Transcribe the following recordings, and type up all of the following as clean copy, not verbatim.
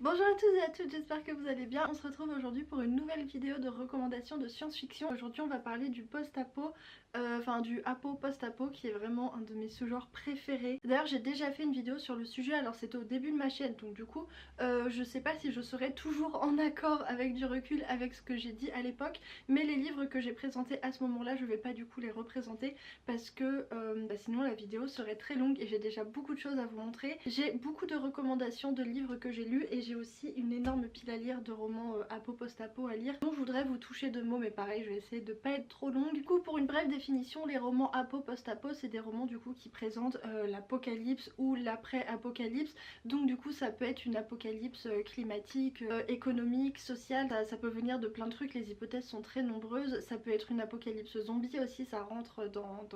Bonjour à tous et à toutes, j'espère que vous allez bien. On se retrouve aujourd'hui pour une nouvelle vidéo de recommandation de science-fiction. Aujourd'hui on va parler du post-apo, du apo post-apo qui est vraiment un de mes sous-genres préférés. D'ailleurs j'ai déjà fait une vidéo sur le sujet, alors c'était au début de ma chaîne, donc du coup je sais pas si je serai toujours en accord avec du recul avec ce que j'ai dit à l'époque, mais les livres que j'ai présentés à ce moment-là je vais pas du coup les représenter parce que sinon la vidéo serait très longue et j'ai déjà beaucoup de choses à vous montrer. J'ai beaucoup de recommandations de livres que j'ai lus et j'ai aussi une énorme pile à lire de romans apo post-apo à lire. Donc je voudrais vous toucher de mots, mais pareil je vais essayer de pas être trop longue. Du coup pour une brève définition, les romans apo post-apo c'est des romans du coup qui présentent l'apocalypse ou l'après-apocalypse. Donc du coup ça peut être une apocalypse climatique, économique, sociale, ça peut venir de plein de trucs, les hypothèses sont très nombreuses. Ça peut être une apocalypse zombie aussi, ça rentre dans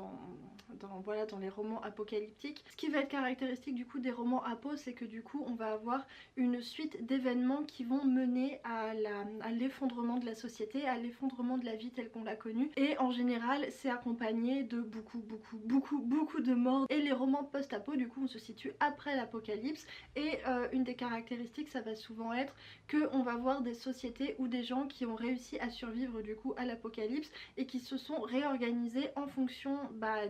les romans apocalyptiques. Ce qui va être caractéristique du coup des romans apo, c'est que du coup on va avoir une suite d'événements qui vont mener à l'effondrement de la société, à l'effondrement de la vie telle qu'on l'a connue. Et en général c'est accompagné de beaucoup de morts. Et les romans post-apo du coup on se situe après l'apocalypse. Et une des caractéristiques ça va souvent être que on va voir des sociétés ou des gens qui ont réussi à survivre du coup à l'apocalypse et qui se sont réorganisés en fonction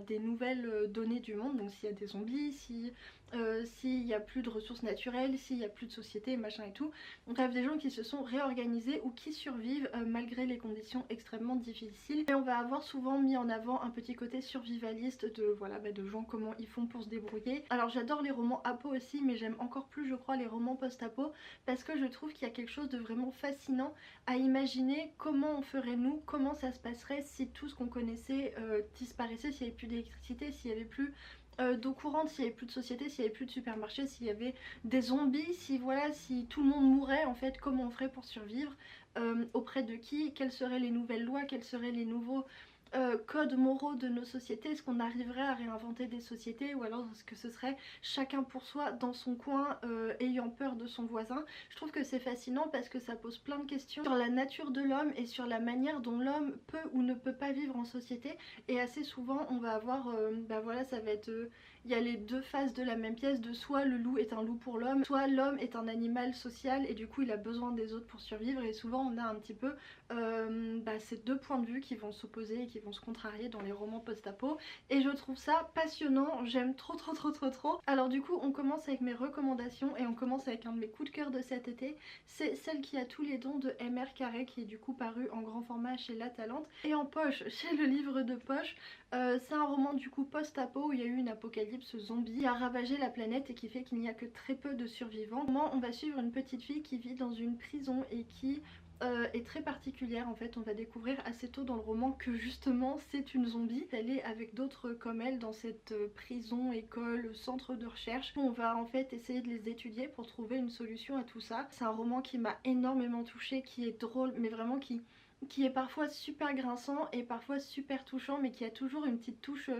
des nouvelles données du monde. Donc s'il y a des zombies, s'il y a plus de ressources naturelles, s'il y a plus de société, machin et tout. Bref, des gens qui se sont réorganisés ou qui survivent malgré les conditions extrêmement difficiles. Et on va avoir souvent mis en avant un petit côté survivaliste de gens, comment ils font pour se débrouiller. Alors j'adore les romans apo aussi, mais j'aime encore plus je crois les romans post-apo parce que je trouve qu'il y a quelque chose de vraiment fascinant à imaginer comment on ferait nous, comment ça se passerait si tout ce qu'on connaissait disparaissait, s'il n'y avait plus d'électricité, s'il n'y avait plus d'eau courante, s'il n'y avait plus de société, s'il n'y avait plus de supermarché, s'il y avait des zombies, si tout le monde mourait en fait, comment on ferait pour survivre, auprès de qui, quelles seraient les nouvelles lois, quels seraient les nouveaux codes moraux de nos sociétés. Est-ce qu'on arriverait à réinventer des sociétés ou alors est-ce que ce serait chacun pour soi dans son coin ayant peur de son voisin. Je trouve que c'est fascinant parce que ça pose plein de questions sur la nature de l'homme et sur la manière dont l'homme peut ou ne peut pas vivre en société. Et assez souvent on va avoir ça va être il y a les deux faces de la même pièce, de soit le loup est un loup pour l'homme, soit l'homme est un animal social et du coup il a besoin des autres pour survivre. Et souvent on a un petit peu ces deux points de vue qui vont s'opposer et qui vont se contrarier dans les romans post-apo. Et je trouve ça passionnant, j'aime trop. Alors du coup on commence avec mes recommandations et on commence avec un de mes coups de cœur de cet été. C'est Celle qui a tous les dons de M.R. Carré, qui est du coup paru en grand format chez La Talente et en poche chez le livre de poche. C'est un roman du coup post-apo où il y a eu une apocalypse zombie qui a ravagé la planète et qui fait qu'il n'y a que très peu de survivants. On va suivre une petite fille qui vit dans une prison et qui est très particulière. En fait on va découvrir assez tôt dans le roman que justement c'est une zombie. Elle est avec d'autres comme elle dans cette prison, école, centre de recherche. On va en fait essayer de les étudier pour trouver une solution à tout ça. C'est un roman qui m'a énormément touchée, qui est drôle mais vraiment qui est parfois super grinçant et parfois super touchant, mais qui a toujours une petite touche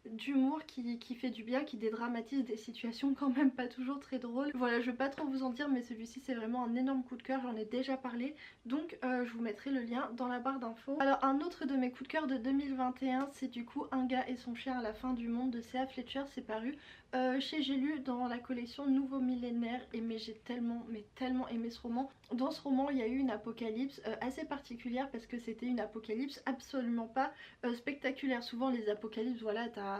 d'humour qui fait du bien, qui dédramatise des situations quand même pas toujours très drôles. Voilà, je vais pas trop vous en dire, mais celui-ci c'est vraiment un énorme coup de cœur, j'en ai déjà parlé, donc je vous mettrai le lien dans la barre d'infos. Alors un autre de mes coups de cœur de 2021, c'est du coup Un gars et son chien à la fin du monde de C.A. Fletcher. C'est paru chez J'ai lu dans la collection Nouveau Millénaire et mais j'ai tellement aimé ce roman. Dans ce roman il y a eu une apocalypse assez particulière parce que c'était une apocalypse absolument pas spectaculaire. Souvent les apocalypses, voilà, t'as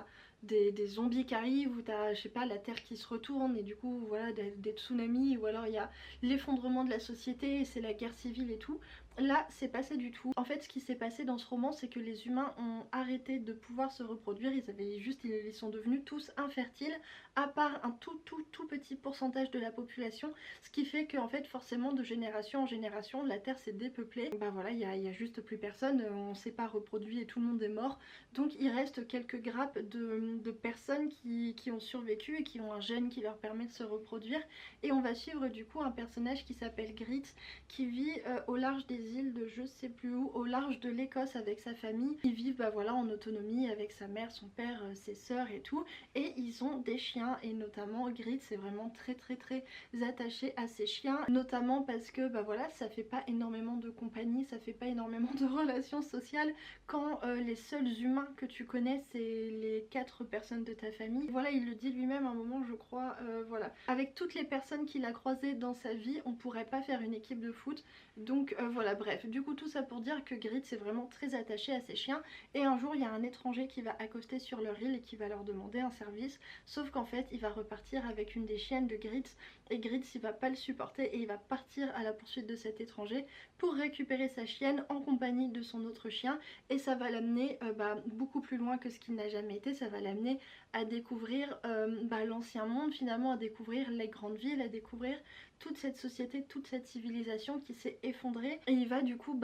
des zombies qui arrivent ou t'as, je sais pas, la terre qui se retourne et du coup voilà des tsunamis, ou alors il y a l'effondrement de la société et c'est la guerre civile et tout. Là c'est pas ça du tout. En fait ce qui s'est passé dans ce roman c'est que les humains ont arrêté de pouvoir se reproduire, ils sont devenus tous infertiles à part un tout petit pourcentage de la population, ce qui fait qu'en fait forcément de génération en génération la terre s'est dépeuplée. Voilà, il y a juste plus personne, on s'est pas reproduit et tout le monde est mort. Donc il reste quelques grappes de personnes qui ont survécu et qui ont un gène qui leur permet de se reproduire. Et on va suivre du coup un personnage qui s'appelle Grit, qui vit au large des îles de je sais plus où, au large de l'Écosse avec sa famille. Ils vivent bah voilà en autonomie avec sa mère, son père, ses sœurs et tout, et ils ont des chiens et notamment Grit c'est vraiment très attaché à ses chiens, notamment parce que bah voilà ça fait pas énormément de compagnie, ça fait pas énormément de relations sociales quand les seuls humains que tu connais c'est les 4 personnes de ta famille. Voilà, il le dit lui-même à un moment je crois, voilà. Avec toutes les personnes qu'il a croisées dans sa vie, on pourrait pas faire une équipe de foot. Donc voilà, bref. Du coup tout ça pour dire que Grit c'est vraiment très attaché à ses chiens et un jour il y a un étranger qui va accoster sur leur île et qui va leur demander un service. Sauf qu'en fait il va repartir avec une des chiennes de Grit et Grit il va pas le supporter et il va partir à la poursuite de cet étranger pour récupérer sa chienne en compagnie de son autre chien et ça va l'amener beaucoup plus loin que ce qu'il n'a jamais été. Ça va l'amener à découvrir l'ancien monde, finalement à découvrir les grandes villes, à découvrir toute cette société, toute cette civilisation qui s'est effondrée et il va du coup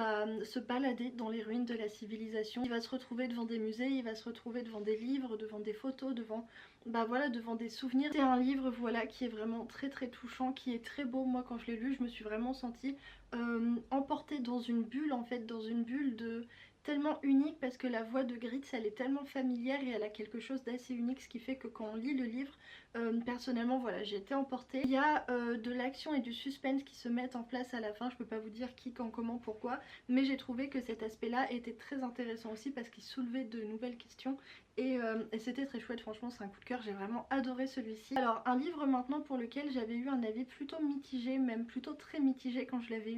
se balader dans les ruines de la civilisation. Il va se retrouver devant des musées, il va se retrouver devant des livres, devant des photos, devant devant des souvenirs. C'est un livre voilà qui est vraiment très touchant, qui est très beau. Moi quand je l'ai lu je me suis vraiment sentie emportée dans une bulle en fait, dans une bulle de tellement unique parce que la voix de Grit elle est tellement familière et elle a quelque chose d'assez unique, ce qui fait que quand on lit le livre personnellement voilà j'ai été emportée. Il y a de l'action et du suspense qui se mettent en place à la fin, je peux pas vous dire qui, quand, comment, pourquoi, mais j'ai trouvé que cet aspect là était très intéressant aussi parce qu'il soulevait de nouvelles questions et c'était très chouette. Franchement c'est un coup de cœur, j'ai vraiment adoré celui-ci. Alors un livre maintenant pour lequel j'avais eu un avis plutôt mitigé, même plutôt très mitigé quand je l'avais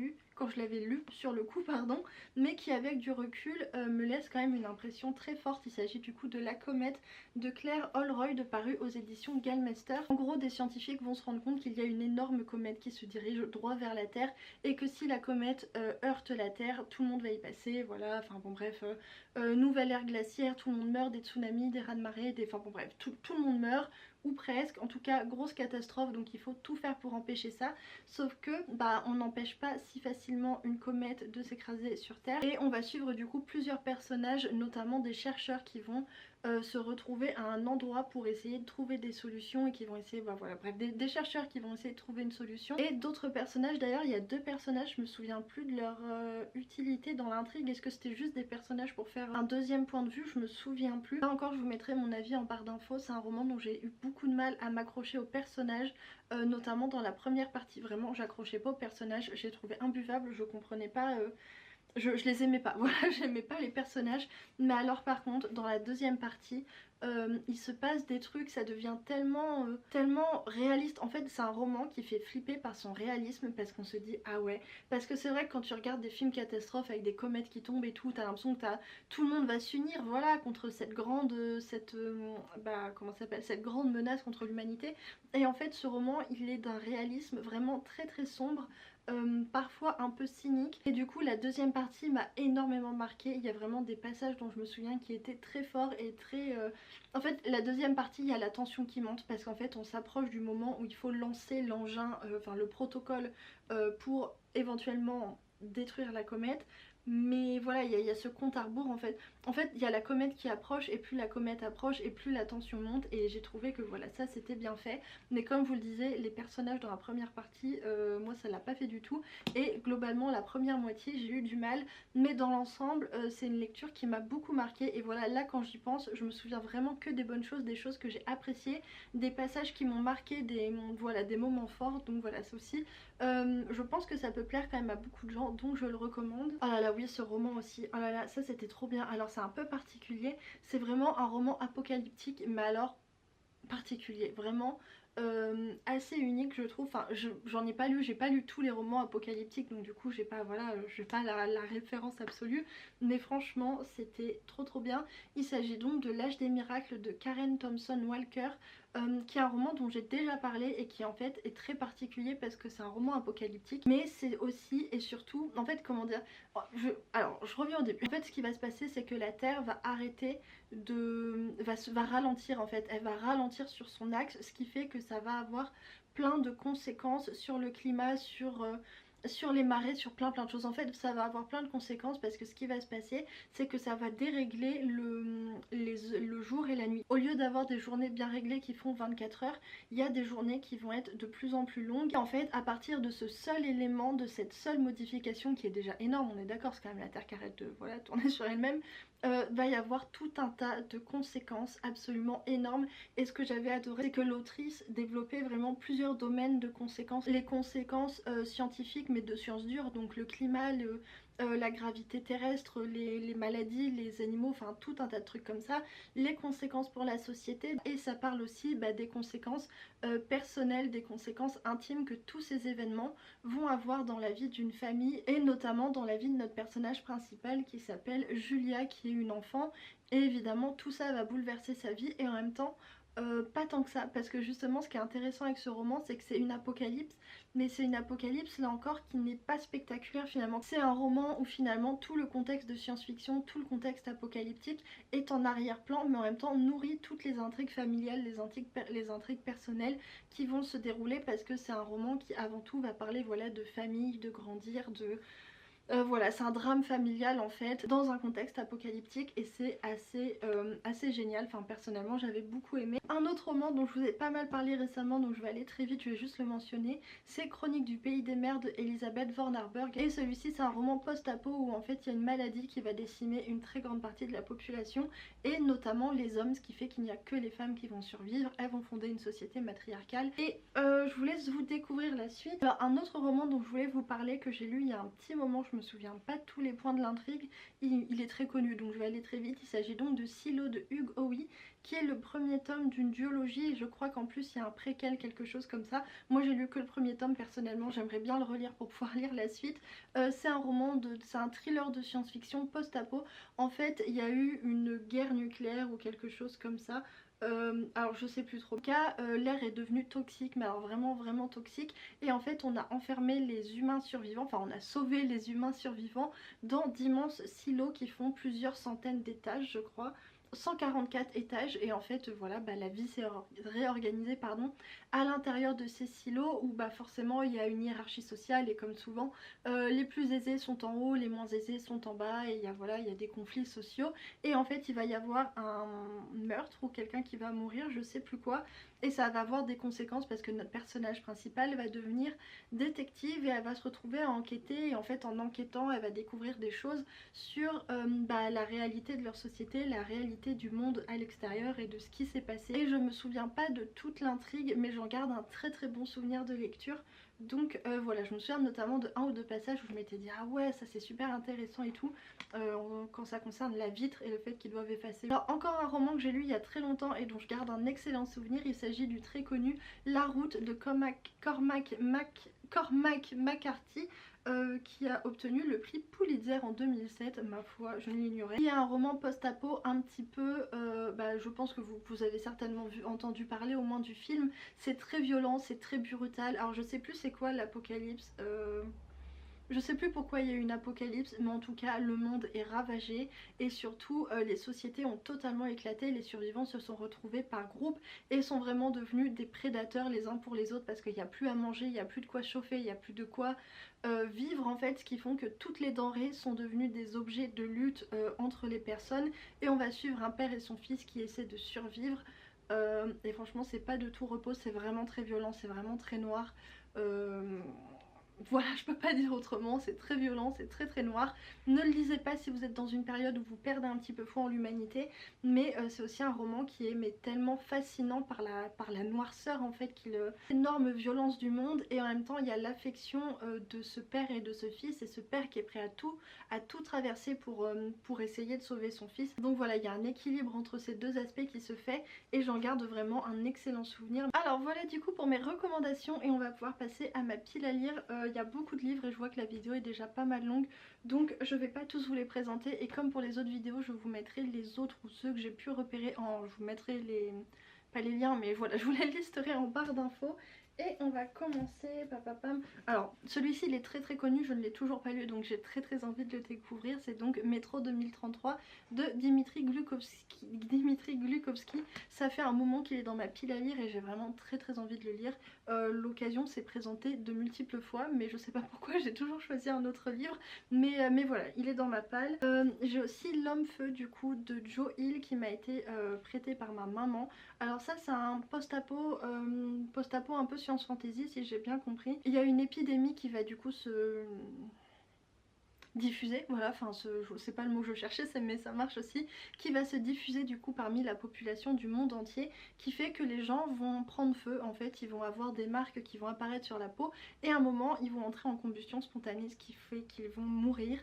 lu sur le coup pardon, mais qui avec du recul me laisse quand même une impression très forte. Il s'agit du coup de La Comète de Claire Holroyd paru aux éditions Gallmeister. En gros des scientifiques vont se rendre compte qu'il y a une énorme comète qui se dirige droit vers la Terre et que si la comète heurte la Terre tout le monde va y passer, voilà, enfin bon bref, nouvelle ère glaciaire, tout le monde meurt, des tsunamis, des raz-de-marée, enfin bon bref, tout le monde meurt ou presque, en tout cas grosse catastrophe, donc il faut tout faire pour empêcher ça, sauf que on n'empêche pas si facilement une comète de s'écraser sur Terre et on va suivre du coup plusieurs personnages, notamment des chercheurs qui vont se retrouver à un endroit pour essayer de trouver des solutions et qui vont essayer, voilà bref, des chercheurs qui vont essayer de trouver une solution et d'autres personnages. D'ailleurs il y a 2 personnages, je me souviens plus de leur utilité dans l'intrigue, est-ce que c'était juste des personnages pour faire un deuxième point de vue, je me souviens plus. Là encore je vous mettrai mon avis en barre d'infos, c'est un roman dont j'ai eu beaucoup de mal à m'accrocher aux personnages, notamment dans la première partie, vraiment j'accrochais pas aux personnages, j'ai trouvé imbuvable, je comprenais pas... Je les aimais pas, voilà, j'aimais pas les personnages, mais alors par contre dans la deuxième partie il se passe des trucs, ça devient tellement réaliste. En fait c'est un roman qui fait flipper par son réalisme parce qu'on se dit ah ouais, parce que c'est vrai que quand tu regardes des films catastrophes avec des comètes qui tombent et tout, t'as l'impression que tout le monde va s'unir voilà contre cette grande comment ça s'appelle, cette grande menace contre l'humanité, et en fait ce roman il est d'un réalisme vraiment très sombre, parfois un peu cynique, et du coup la deuxième partie m'a énormément marqué. Il y a vraiment des passages dont je me souviens qui étaient très forts et très... En fait la deuxième partie il y a la tension qui monte parce qu'en fait on s'approche du moment où il faut lancer l'engin, enfin le protocole pour éventuellement détruire la comète. Mais voilà, il y a ce compte à rebours en fait. En fait, il y a la comète qui approche et plus la comète approche et plus la tension monte, et j'ai trouvé que voilà, ça c'était bien fait. Mais comme je vous le disais, les personnages dans la première partie, moi ça l'a pas fait du tout. Et globalement, la première moitié, j'ai eu du mal. Mais dans l'ensemble, c'est une lecture qui m'a beaucoup marquée. Et voilà, là quand j'y pense, je me souviens vraiment que des bonnes choses, des choses que j'ai appréciées, des passages qui m'ont marqué, des moments forts. Donc voilà, ça aussi, je pense que ça peut plaire quand même à beaucoup de gens, donc je le recommande. Oh là là, oui, ce roman aussi, oh là là, ça c'était trop bien. Alors c'est un peu particulier, c'est vraiment un roman apocalyptique, mais alors particulier, vraiment assez unique je trouve. Enfin j'en ai pas lu, j'ai pas lu tous les romans apocalyptiques, donc du coup j'ai pas, voilà, j'ai pas la référence absolue, mais franchement c'était trop bien. Il s'agit donc de L'Âge des miracles de Karen Thompson Walker, qui est un roman dont j'ai déjà parlé et qui en fait est très particulier parce que c'est un roman apocalyptique, mais c'est aussi et surtout, en fait comment dire, alors je reviens au début. En fait ce qui va se passer c'est que la Terre va arrêter va ralentir en fait, elle va ralentir sur son axe, ce qui fait que ça va avoir plein de conséquences sur le climat, sur sur les marées, sur plein de choses. En fait ça va avoir plein de conséquences parce que ce qui va se passer c'est que ça va dérégler le jour et la nuit. Au lieu d'avoir des journées bien réglées qui font 24 heures, il y a des journées qui vont être de plus en plus longues. Et en fait à partir de ce seul élément, de cette seule modification qui est déjà énorme, on est d'accord, c'est quand même la Terre qui arrête de voilà, tourner sur elle-même, va y avoir tout un tas de conséquences absolument énormes. Et ce que j'avais adoré c'est que l'autrice développait vraiment plusieurs domaines de conséquences. Les conséquences scientifiques mais de sciences dures, donc le climat, la gravité terrestre, les maladies, les animaux, enfin tout un tas de trucs comme ça, les conséquences pour la société, et ça parle aussi des conséquences personnelles, des conséquences intimes que tous ces événements vont avoir dans la vie d'une famille, et notamment dans la vie de notre personnage principal qui s'appelle Julia, qui est une enfant. Et évidemment tout ça va bouleverser sa vie, et en même temps pas tant que ça, parce que justement ce qui est intéressant avec ce roman c'est que c'est une apocalypse, mais c'est une apocalypse là encore qui n'est pas spectaculaire finalement. C'est un roman où finalement tout le contexte de science-fiction, tout le contexte apocalyptique est en arrière-plan, mais en même temps nourrit toutes les intrigues familiales, les intrigues personnelles qui vont se dérouler, parce que c'est un roman qui avant tout va parler voilà de famille, de grandir, de voilà, c'est un drame familial en fait, dans un contexte apocalyptique, et c'est assez génial. Enfin, personnellement, j'avais beaucoup aimé. Un autre roman dont je vous ai pas mal parlé récemment, donc je vais aller très vite, je vais juste le mentionner, c'est Chroniques du pays des mers de Elisabeth von Arburg. Et celui-ci, c'est un roman post-apo où en fait il y a une maladie qui va décimer une très grande partie de la population, et notamment les hommes, ce qui fait qu'il n'y a que les femmes qui vont survivre. Elles vont fonder une société matriarcale. Et je vous laisse vous découvrir la suite. Alors, un autre roman dont je voulais vous parler, que j'ai lu il y a un petit moment, je me souviens pas de tous les points de l'intrigue, il est très connu donc je vais aller très vite. Il s'agit donc de Silo de Hugh Howey, qui est le premier tome d'une duologie, et je crois qu'en plus il y a un préquel, quelque chose comme ça. Moi j'ai lu que le premier tome personnellement, j'aimerais bien le relire pour pouvoir lire la suite. C'est un roman, c'est un thriller de science-fiction post-apo. En fait il y a eu une guerre nucléaire ou quelque chose comme ça. Alors je sais plus trop. En tout cas, l'air est devenu toxique, mais alors vraiment toxique. Et en fait on a enfermé les humains survivants, enfin on a sauvé les humains survivants dans d'immenses silos qui font plusieurs centaines d'étages je crois. 144 étages, et en fait voilà la vie s'est réorganisée pardon, à l'intérieur de ces silos où forcément il y a une hiérarchie sociale, et comme souvent les plus aisés sont en haut, les moins aisés sont en bas, et il y a des conflits sociaux. Et en fait il va y avoir un meurtre ou quelqu'un qui va mourir, je sais plus quoi, et ça va avoir des conséquences parce que notre personnage principal va devenir détective, et elle va se retrouver à enquêter, et en fait en enquêtant elle va découvrir des choses sur la réalité de leur société, la réalité du monde à l'extérieur et de ce qui s'est passé. Et je me souviens pas de toute l'intrigue, mais j'en garde un très bon souvenir de lecture. Donc voilà, je me souviens notamment de un ou deux passages où je m'étais dit ah ouais ça c'est super intéressant et tout, quand ça concerne la vitre et le fait qu'ils doivent effacer. Alors encore un roman que j'ai lu il y a très longtemps et dont je garde un excellent souvenir, il s'agit du très connu La Route de Cormac McCarthy, qui a obtenu le prix Pulitzer en 2007, ma foi je l'ignorais. Il y a un roman post-apo un petit peu, je pense que vous avez certainement entendu parler au moins du film. C'est très violent, c'est très brutal. Alors je sais plus c'est quoi l'apocalypse, je sais plus pourquoi il y a eu une apocalypse, mais en tout cas le monde est ravagé, et surtout les sociétés ont totalement éclaté. Les survivants se sont retrouvés par groupe et sont vraiment devenus des prédateurs les uns pour les autres, parce qu'il n'y a plus à manger, il n'y a plus de quoi chauffer, il n'y a plus de quoi vivre en fait, ce qui font que toutes les denrées sont devenues des objets de lutte entre les personnes. Et on va suivre un père et son fils qui essaient de survivre. Et franchement c'est pas de tout repos, c'est vraiment très violent, c'est vraiment très noir. Voilà, je peux pas dire autrement, c'est très violent, c'est très noir. Ne le lisez pas si vous êtes dans une période où vous perdez un petit peu foi en l'humanité, mais c'est aussi un roman qui est tellement fascinant par la noirceur en fait, l'énorme violence du monde, et en même temps il y a l'affection de ce père et de ce fils, et ce père qui est prêt à tout traverser pour essayer de sauver son fils. Donc voilà, il y a un équilibre entre ces deux aspects qui se fait, et j'en garde vraiment un excellent souvenir. Alors voilà du coup pour mes recommandations, et on va pouvoir passer à ma pile à lire. Il y a beaucoup de livres et je vois que la vidéo est déjà pas mal longue, donc je vais pas tous vous les présenter, et comme pour les autres vidéos je vous mettrai les autres ou ceux que j'ai pu repérer je vous mettrai pas les liens, mais voilà, je vous les listerai en barre d'infos. Et on va commencer, papapam. Alors celui-ci il est très connu, je ne l'ai toujours pas lu donc j'ai très envie de le découvrir. C'est donc Métro 2033 de Dimitri Glukovski. Ça fait un moment qu'il est dans ma pile à lire et j'ai vraiment très envie de le lire. L'occasion s'est présentée de multiples fois mais je sais pas pourquoi j'ai toujours choisi un autre livre. Mais voilà, il est dans ma palle. J'ai aussi L'Homme Feu du coup de Joe Hill qui m'a été prêté par ma maman. Alors ça c'est un post-apo un peu science fantasy si j'ai bien compris. Il y a une épidémie qui va du coup se diffuser, voilà, enfin c'est pas le mot que je cherchais mais ça marche aussi, qui va se diffuser du coup parmi la population du monde entier, qui fait que les gens vont prendre feu en fait, ils vont avoir des marques qui vont apparaître sur la peau et à un moment ils vont entrer en combustion spontanée, ce qui fait qu'ils vont mourir.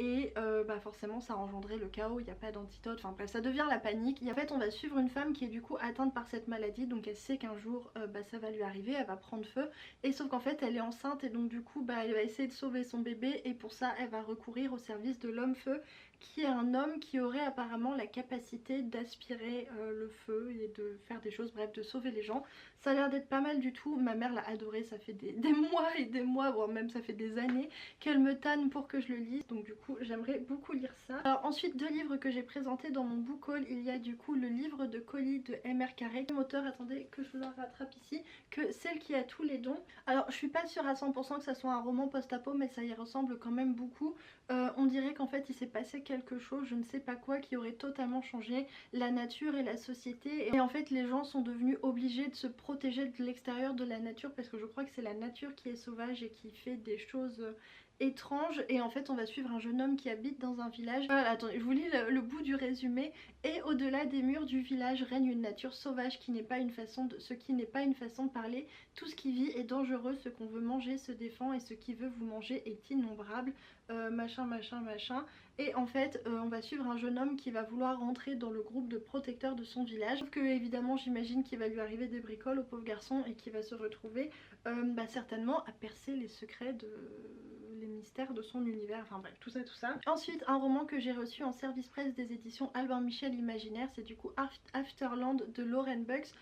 Et forcément ça a engendré le chaos, il n'y a pas d'antidote, enfin bref ça devient la panique. Et en fait on va suivre une femme qui est du coup atteinte par cette maladie, donc elle sait qu'un jour ça va lui arriver, elle va prendre feu. Et sauf qu'en fait elle est enceinte et donc du coup elle va essayer de sauver son bébé et pour ça elle va recourir au service de l'homme feu, qui est un homme qui aurait apparemment la capacité d'aspirer le feu et de faire des choses, bref de sauver les gens. Ça a l'air d'être pas mal du tout, ma mère l'a adoré, ça fait des mois et des mois, voire même ça fait des années qu'elle me tanne pour que je le lise, donc du coup j'aimerais beaucoup lire ça. Alors ensuite deux livres que j'ai présentés dans mon book haul, il y a du coup le livre de colis de M.R. Carré, auteur, attendez que je le rattrape ici, que Celle qui a tous les dons. Alors je suis pas sûre à 100% que ça soit un roman post-apo mais ça y ressemble quand même beaucoup. On dirait qu'en fait il s'est passé quelque chose, je ne sais pas quoi, qui aurait totalement changé la nature et la société et en fait les gens sont devenus obligés de se protéger de l'extérieur de la nature parce que je crois que c'est la nature qui est sauvage et qui fait des choses étrange. Et en fait on va suivre un jeune homme qui habite dans un village. Voilà, attendez, je vous lis le bout du résumé. Et au-delà des murs du village règne une nature sauvage qui n'est pas une façon de... ce qui n'est pas une façon de parler. Tout ce qui vit est dangereux, ce qu'on veut manger se défend et ce qui veut vous manger est innombrable. Machin. Et en fait on va suivre un jeune homme qui va vouloir rentrer dans le groupe de protecteurs de son village. Sauf que évidemment j'imagine qu'il va lui arriver des bricoles au pauvre garçon et qu'il va se retrouver certainement à percer les secrets les mystères de son univers, enfin bref, tout ça. Ensuite, un roman que j'ai reçu en service presse des éditions Albin Michel Imaginaire, c'est du coup Afterland de Lauren Bucks,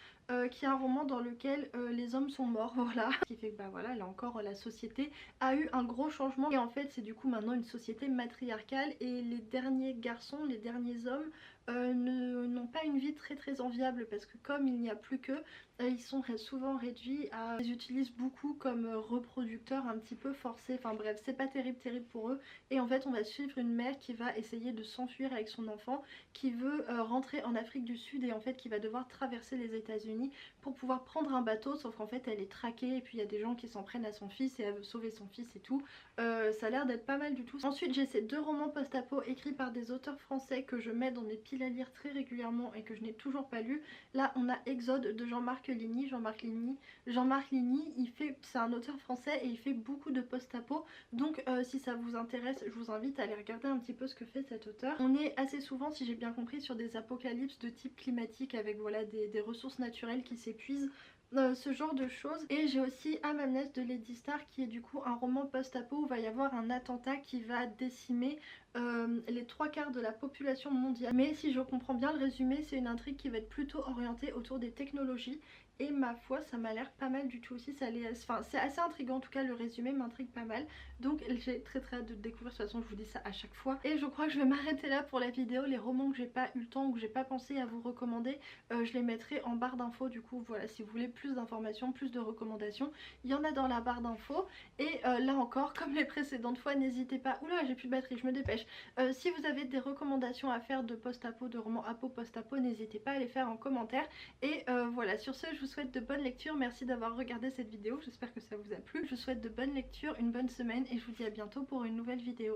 qui est un roman dans lequel les hommes sont morts, voilà. Ce qui fait que voilà, là encore la société a eu un gros changement et en fait c'est du coup maintenant une société matriarcale et les derniers garçons, les derniers hommes n'ont pas une vie très enviable parce que comme il n'y a plus qu'eux, ils sont souvent réduits à... Ils utilisent beaucoup comme reproducteurs un petit peu forcés, enfin bref c'est pas terrible pour eux. Et en fait on va suivre une mère qui va essayer de s'enfuir avec son enfant, qui veut rentrer en Afrique du Sud et en fait qui va devoir traverser les États-Unis pour pouvoir prendre un bateau, sauf qu'en fait elle est traquée et puis il y a des gens qui s'en prennent à son fils et elle veut sauver son fils et tout. Ça a l'air d'être pas mal du tout. Ensuite j'ai ces deux romans post-apo écrits par des auteurs français que je mets dans mes piles à lire très régulièrement et que je n'ai toujours pas lu. Là on a Exode de Jean-Marc Ligny. Jean-Marc Ligny, c'est un auteur français et il fait beaucoup de post-apo, donc si ça vous intéresse je vous invite à aller regarder un petit peu ce que fait cet auteur. On est assez souvent, si j'ai bien compris, sur des apocalypses de type climatique avec voilà des ressources naturelles qui s'épuisent, ce genre de choses. Et j'ai aussi Amamnes de Lady Star qui est du coup un roman post-apo où il va y avoir un attentat qui va décimer les 3/4 de la population mondiale. Mais si je comprends bien le résumé, c'est une intrigue qui va être plutôt orientée autour des technologies et ma foi ça m'a l'air pas mal du tout aussi. C'est assez intriguant, en tout cas le résumé m'intrigue pas mal, donc j'ai très hâte de découvrir. De toute façon je vous dis ça à chaque fois et je crois que je vais m'arrêter là pour la vidéo. Les romans que j'ai pas eu le temps ou que j'ai pas pensé à vous recommander, je les mettrai en barre d'infos. Du coup voilà, si vous voulez plus d'informations, plus de recommandations, il y en a dans la barre d'infos. Et là encore comme les précédentes fois, n'hésitez pas... Oula j'ai plus de batterie, je me dépêche. Si vous avez des recommandations à faire de post-apo, de romans apo post-apo, n'hésitez pas à les faire en commentaire. Et voilà, sur ce je vous souhaite de bonnes lectures, merci d'avoir regardé cette vidéo, j'espère que ça vous a plu. Je vous souhaite de bonnes lectures, une bonne semaine et je vous dis à bientôt pour une nouvelle vidéo.